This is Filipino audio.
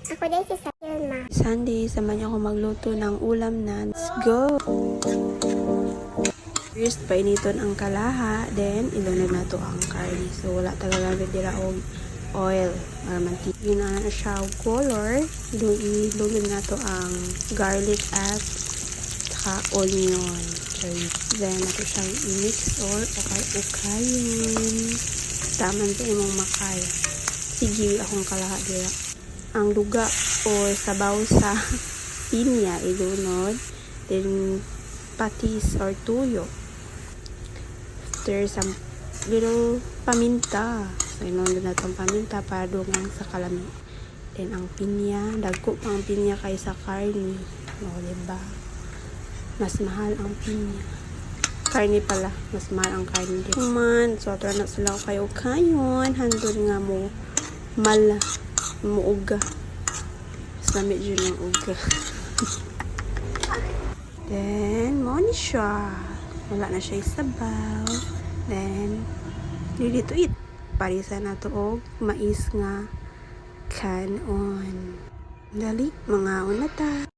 Ako din si Sayelma. Sunday, sama niyo ako magluto ng ulam na. Let's go! First, painiton ang kalaha. Then, ilunod na to ang curry. So, wala talaga dira og oil. Mantika. Yun na siya og color. Ilunod na to ang garlic at saka onion. Then, nato siyang i-mix or ukay-ukayin. Taman sa imong makaya. Sige, akong kalaha dira. Ang luga o sabaw sa pinya ilunod. Then, patis or tuyo. After some little paminta. So, inunod na itong paminta para dungang sa kalami. Then, ang pinya. Dagko pa ang pinya kaysa karni. O, diba? Mas mahal ang pinya. Karni pala. Mas mahal ang karni. Man, so, ato na sila kayo kayon. Handod nga mo muuga. Mas lamig yun yung uga. Then, mo ni siya. Wala na siya isabaw. Then, ready to eat. Parisa na to og mais nga kanon. Dali, mga unata.